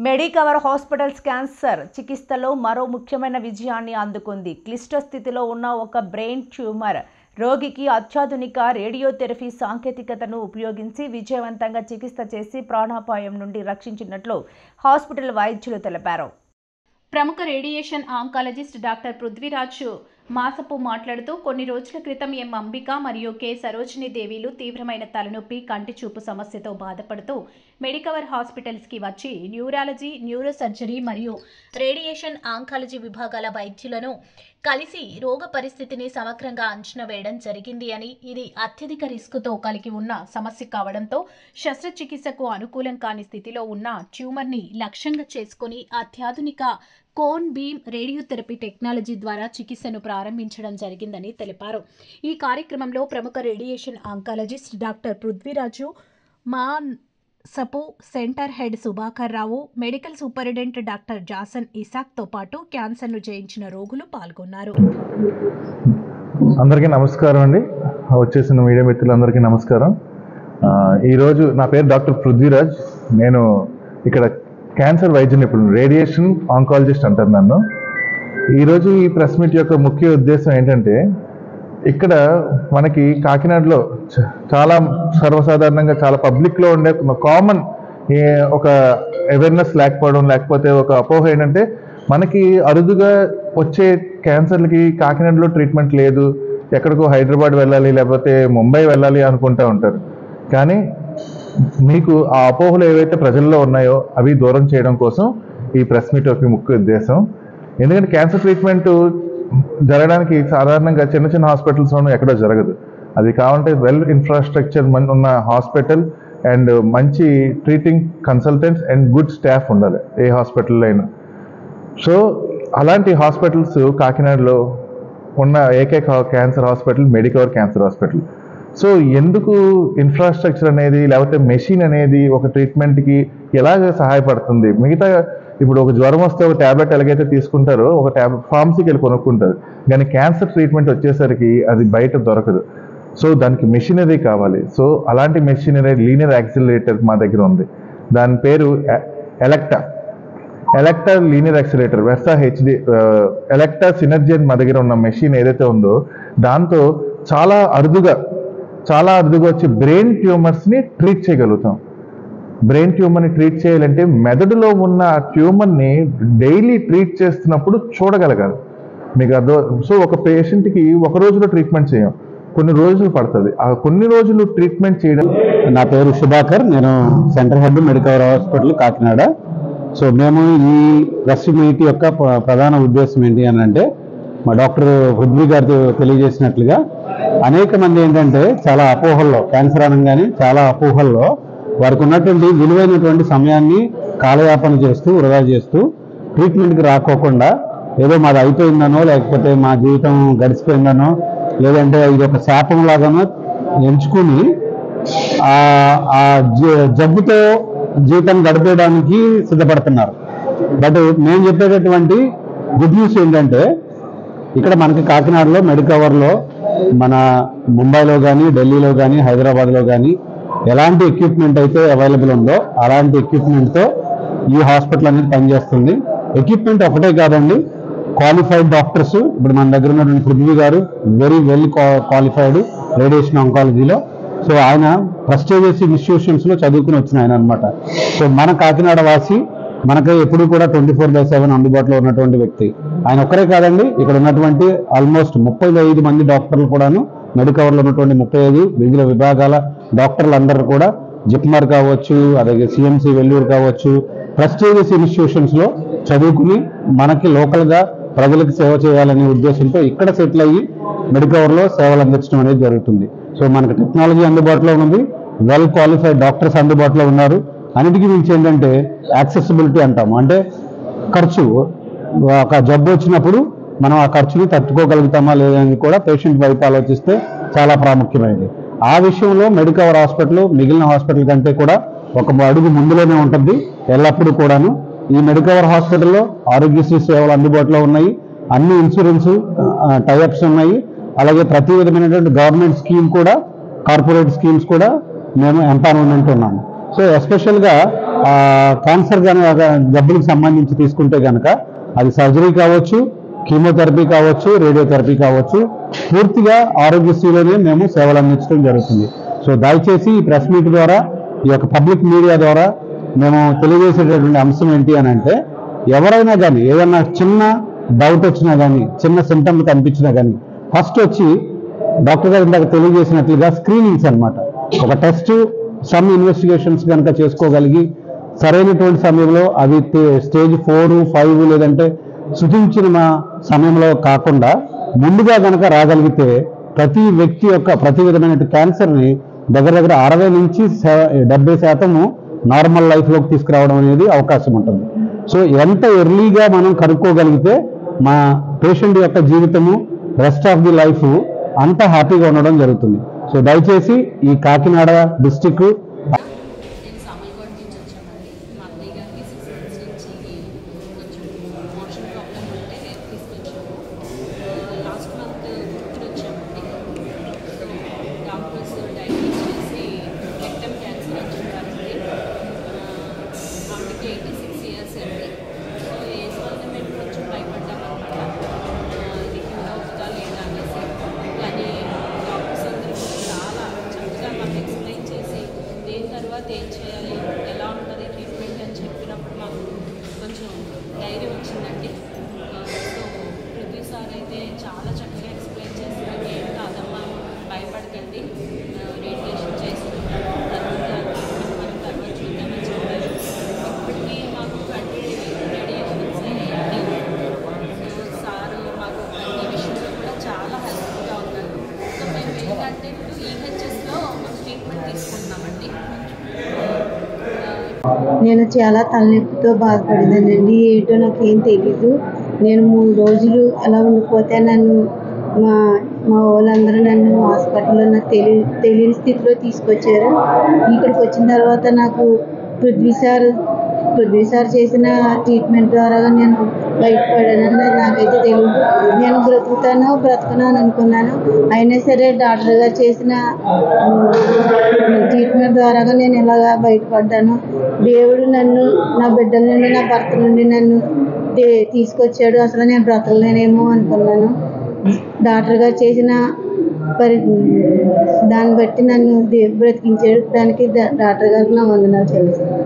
Medicover hospitals cancer చికిత్సలో మరో ముఖ్యమైన విజయాన్ని అందుకుంది. క్లిష్ట స్థితిలో ఉన్న ఒక బ్రెయిన్ ట్యూమర్ రోగికి అత్యాధునిక రేడియోథెరపీ సాంకేతికతను ఉపయోగించి విజయవంతంగా చికిత్స చేసి ప్రాణాపాయం నుండి రక్షించినట్లు హాస్పిటల్ వైద్యులు తెలిపారు. ప్రముఖ రేడియేషన్ ఆంకాలజిస్ట్ డాక్టర్ పృథ్వీరాజ్ మాసపు మాట్లాడుతూ, కొన్ని రోజుల క్రితం ఎం అంబిక మరియు కె సరోజిని దేవిలు తీవ్రమైన తలనొప్పి, కంటి చూపు సమస్యతో బాధపడుతూ మెడికవర్ హాస్పిటల్స్కి వచ్చి న్యూరాలజీ, న్యూరో సర్జరీ మరియు రేడియేషన్ ఆంకాలజీ విభాగాల వైద్యులను కలిసి రోగ పరిస్థితిని సమగ్రంగా అంచనా వేయడం జరిగింది అని, ఇది అత్యధిక రిస్కుతో కలిగి ఉన్న సమస్య కావడంతో శస్త్రచికిత్సకు అనుకూలం కాని స్థితిలో ఉన్న ట్యూమర్ని లక్ష్యంగా చేసుకుని అత్యాధునిక కోన్ బీమ్ రేడియోథెరపీ టెక్నాలజీ ద్వారా చికిత్సను ప్రారంభించడం జరిగిందని తెలిపారు. ఈ కార్యక్రమంలో ప్రముఖ రేడియేషన్ ఆంకాలజిస్ట్ డాక్టర్ పృథ్వీరాజు, మాసపు centre head Subhakar Rao, medical superintendent doctor Jason ఇసాక్తో పాటు క్యాన్సర్ను జయించిన రోగులు పాల్గొన్నారు. అందరికీ నమస్కారం అండి. వచ్చేసిన మీడియా మిత్రులందరికీ నమస్కారం. ఈరోజు నా పేరు డాక్టర్ పృథ్వీరాజ్. నేను ఇక్కడ క్యాన్సర్ వైద్య నిపుణుడు, రేడియేషన్ ఆంకాలజిస్ట్ అంటారు నన్ను. ఈరోజు ఈ ప్రెస్ మీట్ యొక్క ముఖ్య ఉద్దేశం ఏంటంటే, ఇక్కడ మనకి కాకినాడలో చాలా సర్వసాధారణంగా చాలా పబ్లిక్లో ఉండే కామన్ ఒక అవేర్నెస్ లేకపోవడం, లేకపోతే ఒక అపోహ ఏంటంటే, మనకి అరుదుగా వచ్చే క్యాన్సర్లకి కాకినాడలో ట్రీట్మెంట్ లేదు, ఎక్కడికో హైదరాబాద్ వెళ్ళాలి లేకపోతే ముంబై వెళ్ళాలి అనుకుంటూ ఉంటారు. కానీ మీకు ఆ అపోహలు ఏవైతే ప్రజల్లో ఉన్నాయో అవి దూరం చేయడం కోసం ఈ ప్రెస్ మీట్ యొక్క ముఖ్య ఉద్దేశం. ఎందుకంటే క్యాన్సర్ ట్రీట్మెంట్ జరగడానికి సాధారణంగా చిన్న చిన్న హాస్పిటల్స్లోనూ ఎక్కడో జరగదు. అది కావాలంటే వెల్ ఇన్ఫ్రాస్ట్రక్చర్ ఉన్న హాస్పిటల్ అండ్ మంచి treating consultants and good staff ఉండాలి ఏ హాస్పిటల్లో అయినా. సో అలాంటి హాస్పిటల్స్ కాకినాడలో ఉన్న ఏకైక cancer hospital Medicover cancer hospital. So ఎందుకు ఇన్ఫ్రాస్ట్రక్చర్ అనేది లేకపోతే మెషిన్ అనేది ఒక ట్రీట్మెంట్కి ఎలాగ సహాయపడుతుంది? మిగతా ఇప్పుడు ఒక జ్వరం వస్తే ఒక ట్యాబ్లెట్ ఎలాగైతే తీసుకుంటారో ఒక ఫార్మసీకి వెళ్ళి కొనుక్కుంటారు, కానీ క్యాన్సర్ ట్రీట్మెంట్ వచ్చేసరికి అది బయట దొరకదు. సో దానికి మెషినరీ కావాలి. సో అలాంటి మెషినరీ లీనియర్ యాక్సిలరేటర్ మా దగ్గర ఉంది. దాని పేరు Elekta linear accelerator Versa HD Elekta synergy మా దగ్గర ఉన్న మెషిన్ ఏదైతే ఉందో దాంతో చాలా అరుదుగా వచ్చి బ్రెయిన్ ట్యూమర్స్ని ట్రీట్ చేయగలుగుతాం. బ్రెయిన్ ట్యూమర్ని ట్రీట్ చేయాలంటే మెదడులో ఉన్న ట్యూమర్ని డైలీ ట్రీట్ చేస్తున్నప్పుడు చూడగలగాలి మీకు అర్థం. సో ఒక పేషెంట్కి ఒక రోజులో ట్రీట్మెంట్ చేయం, కొన్ని రోజులు పడుతుంది. ఆ కొన్ని రోజులు ట్రీట్మెంట్ చేయడం. నా పేరు సుభాకర్, నేను centre head Medicover hospital Kakinada. So మేము ఈ ప్రెస్ మీట్ యొక్క ప్రధాన ఉద్దేశం ఏంటి అని అంటే, మా డాక్టర్ పృథ్వీ గారు తెలియజేసినట్లుగా అనేక మంది ఏంటంటే చాలా అపోహల్లో, క్యాన్సర్ అనగానే చాలా అపోహల్లో వారికి ఉన్నటువంటి విలువైనటువంటి సమయాన్ని కాలయాపన చేస్తూ వృధా చేస్తూ ట్రీట్మెంట్కి రాకోకుండా ఏదో మాది అయిపోయిందనో లేకపోతే మా జీవితం గడిచిపోయిందనో లేదంటే ఇది ఒక శాపం లాగానో ఎంచుకుని ఆ జబ్బుతో జీవితం గడిపేయడానికి సిద్ధపడుతున్నారు. బట్ మేము చెప్పేటటువంటి గుడ్ న్యూస్ ఏంటంటే, ఇక్కడ మనకి కాకినాడలో మెడికవర్లో మన ముంబైలో కానీ ఢిల్లీలో కానీ హైదరాబాద్లో కానీ ఎలాంటి ఎక్విప్మెంట్ అయితే అవైలబుల్ ఉందో అలాంటి ఎక్విప్మెంట్తో ఈ హాస్పిటల్ అనేది పనిచేస్తుంది. ఎక్విప్మెంట్ ఒకటే కాదండి, క్వాలిఫైడ్ డాక్టర్స్. ఇప్పుడు మన దగ్గర ఉన్నటువంటి పృథ్వీ గారు వెరీ వెల్ క్వాలిఫైడ్ రేడియేషన్ ఆంకాలజీలో. సో ఆయన ప్రెస్టీజియస్ ఇన్స్టిట్యూషన్స్లో చదువుకుని వచ్చిన ఆయన అనమాట. సో మన కాకినాడ వాసి, మనకి ఎప్పుడు కూడా 24/7 అందుబాటులో ఉన్నటువంటి వ్యక్తి ఆయన. ఒక్కరే కాదండి, ఇక్కడ ఉన్నటువంటి ఆల్మోస్ట్ 35 మంది డాక్టర్లు కూడాను మెడికవర్లో ఉన్నటువంటి 35 వివిధ విభాగాల డాక్టర్లు అందరూ కూడా జిప్మర్ కావచ్చు, అలాగే సిఎంసి వెల్లూరు కావచ్చు, ప్రెస్టీజియస్ ఇన్స్టిట్యూషన్స్లో చదువుకుని మనకి లోకల్గా ప్రజలకు సేవ చేయాలనే ఉద్దేశంతో ఇక్కడ సెటిల్ అయ్యి మెడికవర్లో సేవలు అందించడం అనేది జరుగుతుంది. సో మనకు టెక్నాలజీ అందుబాటులో ఉంది, వెల్ క్వాలిఫైడ్ డాక్టర్స్ అందుబాటులో ఉన్నారు. అన్నిటికీ మించి ఏంటంటే యాక్సెసిబిలిటీ అంటాము, అంటే ఖర్చు, ఒక జబ్బు వచ్చినప్పుడు మనం ఆ ఖర్చుని తట్టుకోగలుగుతామా లేదని కూడా పేషెంట్ వైపు ఆలోచిస్తే చాలా ప్రాముఖ్యమైనది. ఆ విషయంలో మెడికవర్ హాస్పిటల్ మిగిలిన హాస్పిటల్ కంటే కూడా ఒక అడుగు ముందులోనే ఉంటుంది ఎల్లప్పుడూ కూడాను. ఈ మెడికవర్ హాస్పిటల్లో ఆరోగ్యశ్రీ సేవలు అందుబాటులో ఉన్నాయి, అన్ని ఇన్సూరెన్స్ టైఅప్స్ ఉన్నాయి, అలాగే ప్రతి విధమైనటువంటి గవర్నమెంట్ స్కీమ్ కూడా, కార్పొరేట్ స్కీమ్స్ కూడా మేము ఎంపానల్మెంట్ ఉన్నాము. సో ఎస్పెషల్గా క్యాన్సర్ జబ్బులకు సంబంధించి తీసుకుంటే కనుక అది సర్జరీ కావచ్చు, కీమోథెరపీ కావచ్చు, రేడియోథెరపీ కావచ్చు, పూర్తిగా ఆరోగ్యశ్రీలోనే మేము సేవలు అందించడం జరుగుతుంది. సో దయచేసి ఈ ప్రెస్ మీట్ ద్వారా, ఈ యొక్క పబ్లిక్ మీడియా ద్వారా మేము తెలియజేసేటటువంటి అంశం ఏంటి అని అంటే, ఎవరైనా కానీ ఏదైనా చిన్న డౌట్ వచ్చినా కానీ, చిన్న సింటమ్లు కనిపించినా కానీ ఫస్ట్ వచ్చి డాక్టర్ గారు ఇందాక తెలియజేసినట్లుగా స్క్రీనింగ్స్ అన్నమాట, ఒక టెస్ట్, సమ్ ఇన్వెస్టిగేషన్స్ కనుక చేసుకోగలిగి సరైనటువంటి సమయంలో అవి స్టేజ్ 4, 5 లేదంటే సూచించిన సమయంలో కాకుండా ముందుగా కనుక రాగలిగితే ప్రతి వ్యక్తి యొక్క ప్రతి విధమైన క్యాన్సర్ని దగ్గర 60 నుంచి 70% నార్మల్ లైఫ్లోకి తీసుకురావడం అనేది అవకాశం ఉంటుంది. సో ఎంత ఎర్లీగా మనం కనుక్కోగలిగితే మా పేషెంట్ యొక్క జీవితము రెస్ట్ ఆఫ్ ది లైఫ్ అంత హ్యాపీగా ఉండడం జరుగుతుంది. సో దయచేసి ఈ కాకినాడ డిస్టిక్ నేను సామల్కోట నుంచి వచ్చామండి. మా అత్తయ్య గారికి 6 months నుంచి కొంచెం మోషన్ ప్రాబ్లం ఉంటే తీసుకొచ్చాము. లాస్ట్ మంత్ గుర్తులు వచ్చామండి. సో డాక్టర్స్ డయాగ్నోస్ చేసి రెక్టమ్ క్యాన్సర్ అని చెప్పారండి. ఆవిడకి 86 years అండి. సో ఏజ్ వల్ల మేము కొంచెం భయపడ్డామన్నమాట, ఇది క్యూర్ అవుతుందా లేదా అనేసి. కానీ డాక్టర్స్ అందరూ కూడా చాలా చక్కగా మాకు ఎక్స్ప్లెయిన్ చేసి దీని తర్వాత ఏం చేయాలి, ఎలా ఉంటుంది ట్రీట్మెంట్ అని చెప్పినప్పుడు మాకు కొంచెం ధైర్యం వచ్చిందండి. సో పృథ్వీ సార్ అయితే చాలా చక్కగా ఎక్స్ప్లెయిన్ చేస్తారు. ఏం కాదమ్మా, భయపడకండి, రేడియేషన్ చేసుకుంటాం, తర్వాత ట్రీట్మెంట్ మనం తర్వాత చూద్దామని చెప్పారు. ఇప్పటికీ మాకు 20 రేడియేషన్స్ అయ్యాయండి. సో సారు మాకు ప్రతి విషయంలో కూడా చాలా హెల్ప్ఫుల్గా ఉన్నారు. సో మేము ఏంటంటే ఇప్పుడు ఈహెచ్ఎస్లో మేము ట్రీట్మెంట్ తీసుకుంటున్నామండి. నేను చాలా తలనొప్పితో బాధపడేదానండి. ఏంటో నాకేం తెలీదు. నేను 3 రోజులు అలా ఉండిపోతే నన్ను మా వాళ్ళందరూ నన్ను హాస్పిటల్లో నాకు తెలియని స్థితిలో తీసుకొచ్చారు. ఇక్కడికి వచ్చిన తర్వాత నాకు పృథ్వీ సార్ చేసిన ట్రీట్మెంట్ ద్వారా నేను బయటపడానని నాకైతే తెలియదు. నేను బ్రతకను అని అనుకున్నాను. అయినా సరే డాక్టర్ గారు చేసిన ట్రీట్మెంట్ ద్వారా నేను ఇలాగా బయటపడ్డాను. దేవుడు నన్ను, నా బిడ్డల నుండి, నా భర్త నుండి నన్ను తీసుకొచ్చాడు. అసలు నేను బ్రతకలేనేమో అనుకున్నాను. డాక్టర్ గారు చేసిన దాన్ని బట్టి నన్ను బ్రతికించాడు. దానికి డాక్టర్ గారికి నా వందనాలు చెల్లిస్తాను.